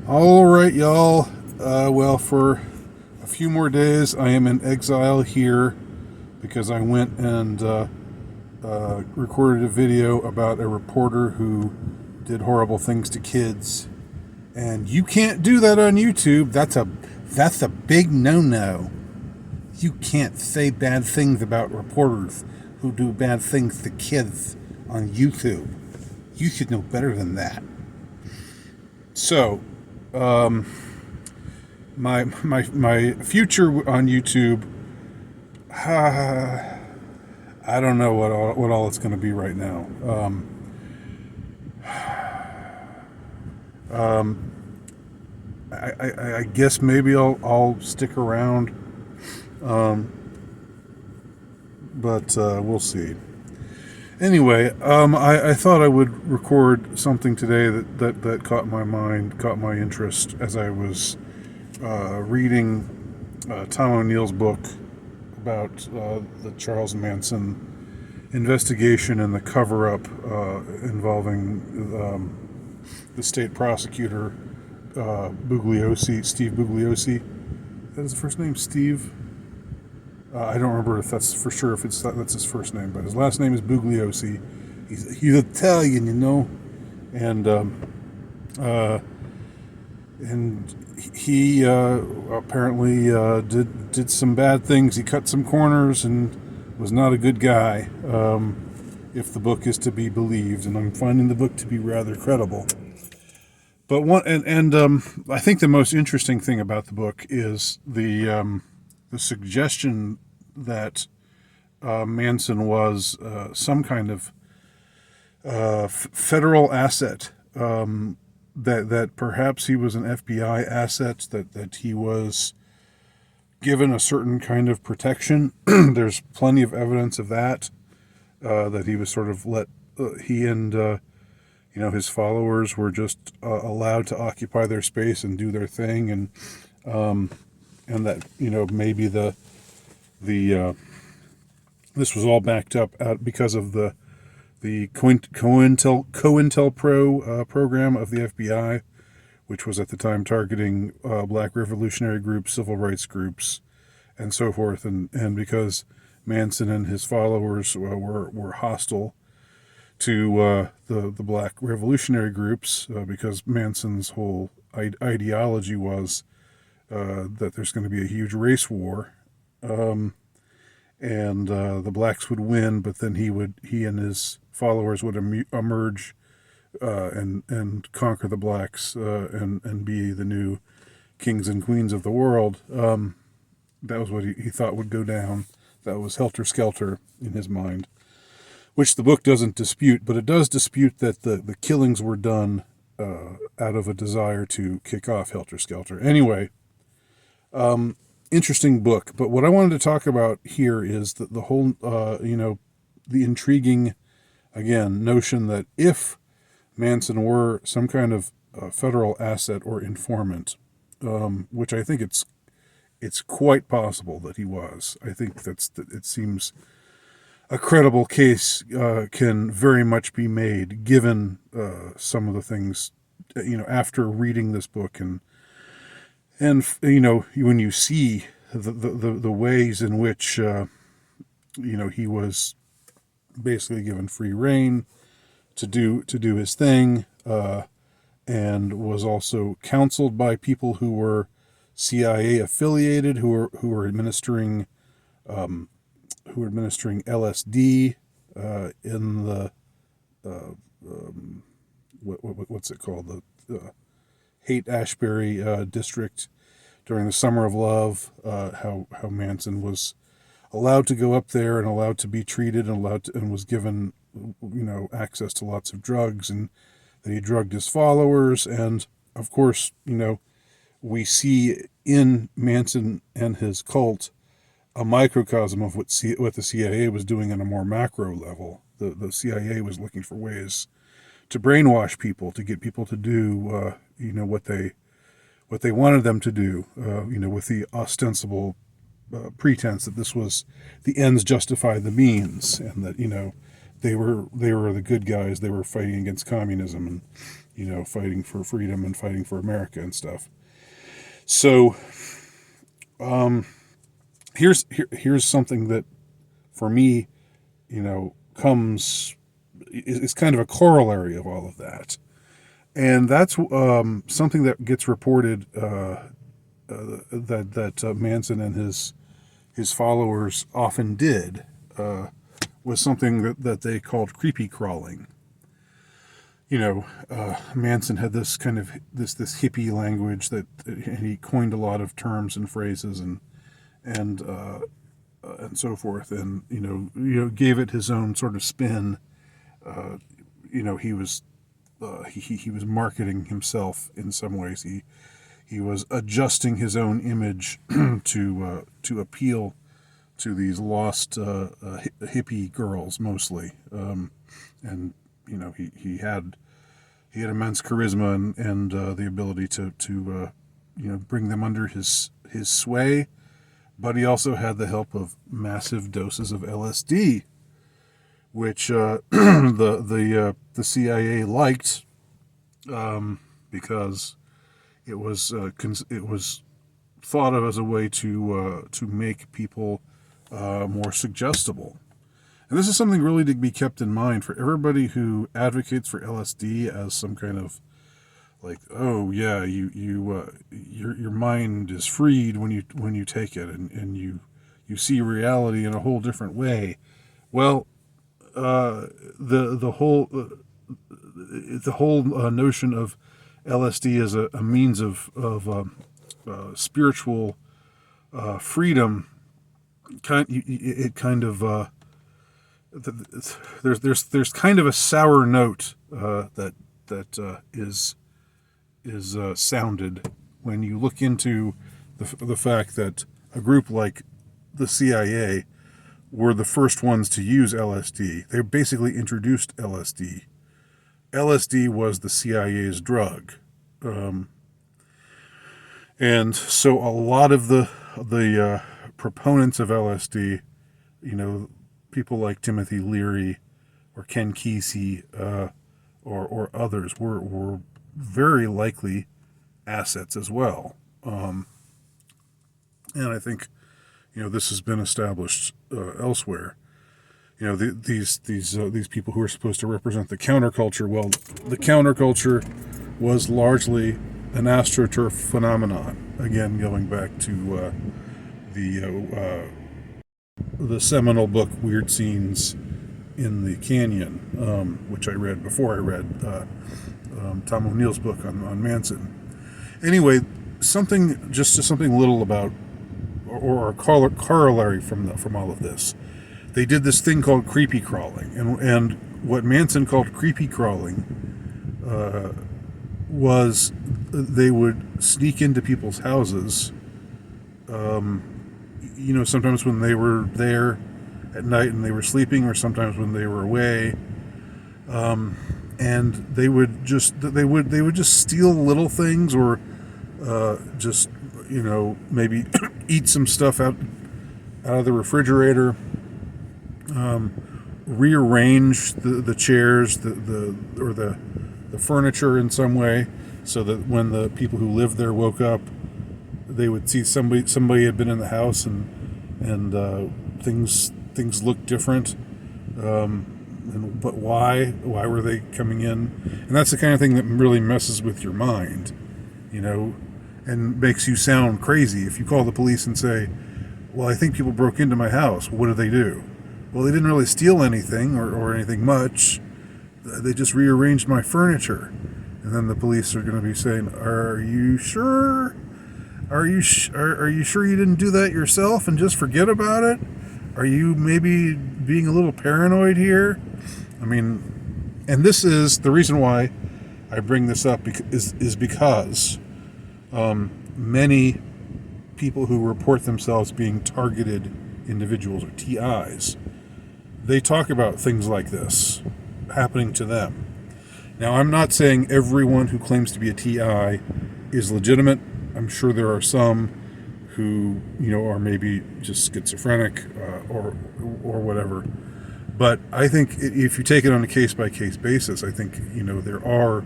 All right, y'all. Well, for a few more days, I am in exile here because I went and recorded a video about a reporter who did horrible things to kids, and you can't do that on YouTube. That's a big no-no. You can't say bad things about reporters who do bad things to kids on YouTube. You should know better than that. So, my future on YouTube, I don't know what all it's going to be right now. I guess maybe I'll stick around, but we'll see. Anyway, I thought I would record something today that caught my mind, caught my interest as I was reading Tom O'Neill's book about the Charles Manson investigation and the cover-up involving the state prosecutor Bugliosi, Steve Bugliosi. That is the first name, Steve. I don't remember if that's for sure if that's his first name, but his last name is Bugliosi. He's Italian, and he apparently did some bad things. He cut some corners and was not a good guy, if the book is to be believed. And I'm finding the book to be rather credible. But I think the most interesting thing about the book is the suggestion that Manson was some kind of federal asset. That perhaps he was an FBI asset, that he was given a certain kind of protection. There's plenty of evidence of that, that he was sort of he and his followers were just allowed to occupy their space and do their thing, and that maybe the this was all backed up out because of the COINTELPRO program of the FBI, which was at the time targeting black revolutionary groups, civil rights groups, and so forth, and because Manson and his followers were hostile to the black revolutionary groups, because Manson's whole ideology was that there's going to be a huge race war, and the blacks would win, but then he and his followers would emerge and conquer the blacks, and be the new kings and queens of the world. That was what he thought would go down. That was Helter Skelter in his mind, which the book doesn't dispute, but it does dispute that the killings were done out of a desire to kick off Helter Skelter. Anyway, interesting book. But what I wanted to talk about here is the whole, the intriguing, again, notion that if Manson were some kind of federal asset or informant, which I think it's quite possible that he was. I think it seems a credible case can very much be made given some of the things, after reading this book and when you see the ways in which he was basically given free rein to do his thing, and was also counseled by people who were CIA affiliated, who were administering LSD in the what's it called, the Haight-Ashbury district during the Summer of Love. How Manson was allowed to go up there and allowed to be treated and was given access to lots of drugs, and that he drugged his followers. And of course, we see in Manson and his cult a microcosm of what the CIA was doing on a more macro level. The CIA was looking for ways to brainwash people, to get people to do what they wanted them to do, with the ostensible pretense that this was the ends justify the means, and that they were the good guys. They were fighting against communism and fighting for freedom and fighting for America and stuff. So here's something that for me, comes is kind of a corollary of all of that, and that's something that gets reported that Manson and his followers often did was something that they called creepy crawling. Manson had this kind of this hippie language and he coined a lot of terms and phrases and so forth, and gave it his own sort of spin. He was he was marketing himself in some ways. He was adjusting his own image to appeal to these lost hippie girls mostly, and he had immense charisma and the ability to bring them under his sway, but he also had the help of massive doses of LSD, which the CIA liked because it was thought of as a way to make people more suggestible. And this is something really to be kept in mind for everybody who advocates for LSD as some kind of like, oh yeah, your mind is freed when you take it, and you see reality in a whole different way. Well, the whole notion of LSD as a means of spiritual freedom, there's kind of a sour note that is sounded when you look into the fact that a group like the CIA were the first ones to use LSD. They basically introduced LSD. LSD was the CIA's drug. And so a lot of the proponents of LSD, people like Timothy Leary or Ken Kesey or others were very likely assets as well. And I think, this has been established elsewhere. These people who are supposed to represent the counterculture. Well, the counterculture was largely an astroturf phenomenon. Again, going back to the seminal book Weird Scenes in the Canyon, which I read before I read Tom O'Neill's book on Manson. Anyway, something little about or a corollary from all of this. They did this thing called creepy crawling, and what Manson called creepy crawling was they would sneak into people's houses. Sometimes when they were there at night and they were sleeping, or sometimes when they were away, and they would just steal little things, or just maybe eat some stuff out of the refrigerator, rearrange the chairs, the furniture in some way, so that when the people who lived there woke up, they would see somebody had been in the house, and things looked different. But why were they coming in? And that's the kind of thing that really messes with your mind, and makes you sound crazy. If you call the police and say, well, I think people broke into my house, what did they do? Well, they didn't really steal anything or anything much. They just rearranged my furniture. And then the police are going to be saying, are you sure? Are you sure you didn't do that yourself and just forget about it? Are you maybe being a little paranoid here? I mean, and this is the reason why I bring this up is because many people who report themselves being targeted individuals, or TIs, they talk about things like this happening to them. Now, I'm not saying everyone who claims to be a TI is legitimate. I'm sure there are some who, are maybe just schizophrenic or whatever. But I think if you take it on a case by case basis, I think there are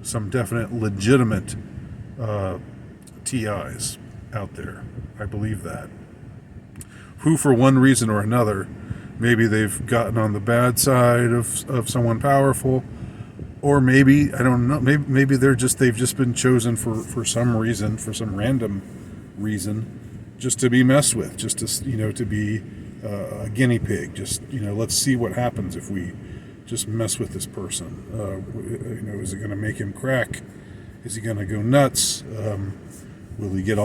some definite legitimate TIs out there. I believe that. Who, for one reason or another, maybe they've gotten on the bad side of someone powerful, or maybe, I don't know, maybe they've just been chosen for some reason, for some random reason, just to be messed with, just to to be a guinea pig. Just let's see what happens if we just mess with this person. Is it going to make him crack? Is he going to go nuts? Will he get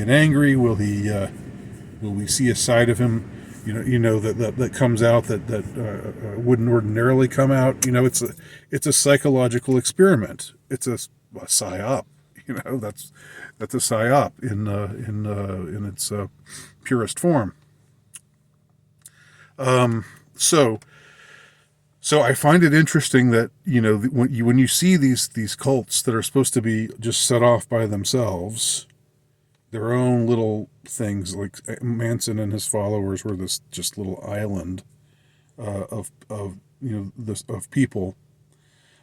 angry? Will we see a side of him that comes out that wouldn't ordinarily come out? It's a psychological experiment. It's a psyop. That's a psyop in its purest form. So I find it interesting that when you see these cults that are supposed to be just set off by themselves, their own little things, like Manson and his followers were this just little island of people.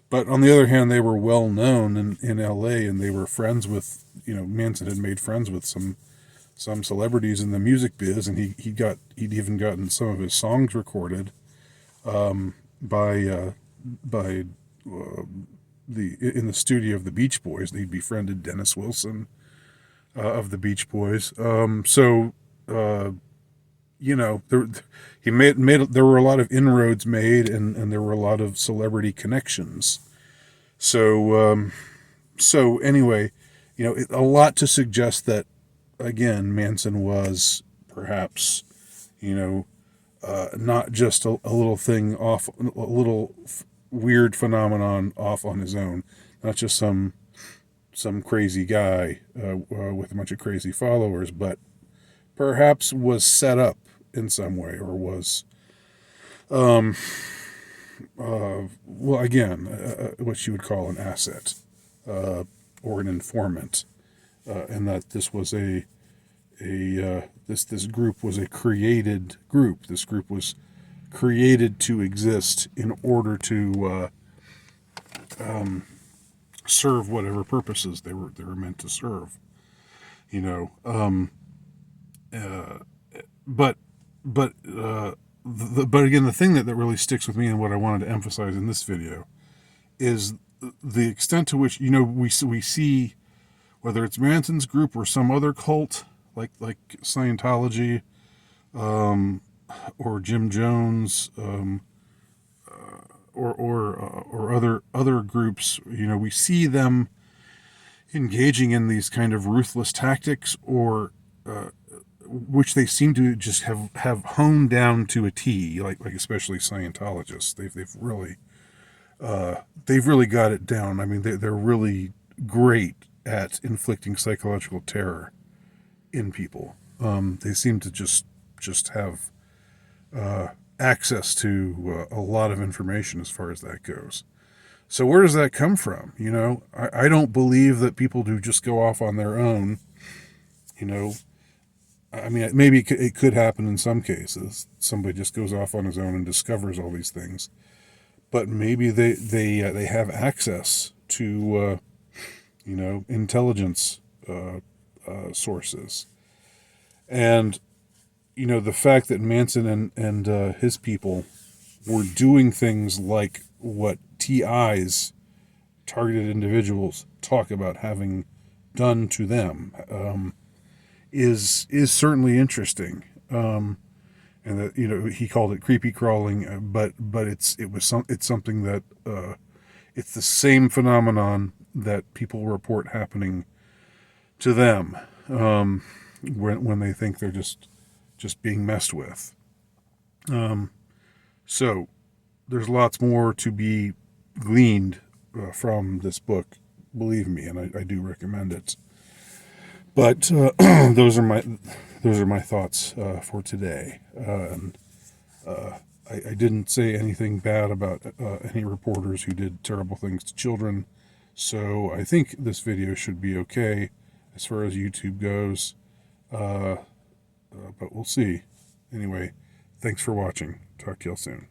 But on the other hand, they were well known in L.A. and they were friends with Manson had made friends with some celebrities in the music biz, and he'd even gotten some of his songs recorded by in the studio of the Beach Boys. They befriended Dennis Wilson of the Beach Boys. There were a lot of inroads made, and there were a lot of celebrity connections. So anyway, a lot to suggest that, again, Manson was perhaps, not just a little thing off, a little weird phenomenon off on his own, not just some crazy guy with a bunch of crazy followers, but perhaps was set up in some way, or was, what you would call an asset or an informant, and that this was this group was a created group. This group was created to exist in order to serve whatever purposes they were meant to serve. But again, the thing that really sticks with me, and what I wanted to emphasize in this video, is the extent to which we see, whether it's Manson's group or some other cult like Scientology, or Jim Jones, or other groups. We see them engaging in these kind of ruthless tactics, or which they seem to just have honed down to a T, like especially Scientologists. They've really got it down. I mean, they're really great at inflicting psychological terror in people. They seem to just have access to a lot of information as far as that goes. So where does that come from? I don't believe that people do just go off on their own. I mean, maybe it could happen in some cases. Somebody just goes off on his own and discovers all these things. But maybe they have access to intelligence sources, and the fact that Manson and his people were doing things like what TIs, targeted individuals, talk about having done to them, is certainly interesting. And that he called it creepy crawling, but it's something that it's the same phenomenon that people report happening to them when they think they're just being messed with. So there's lots more to be gleaned from this book, believe me, and I do recommend it. But those are my thoughts for today. I didn't say anything bad about any reporters who did terrible things to children, so I think this video should be okay as far as YouTube goes. But we'll see. Anyway, thanks for watching. Talk to y'all soon.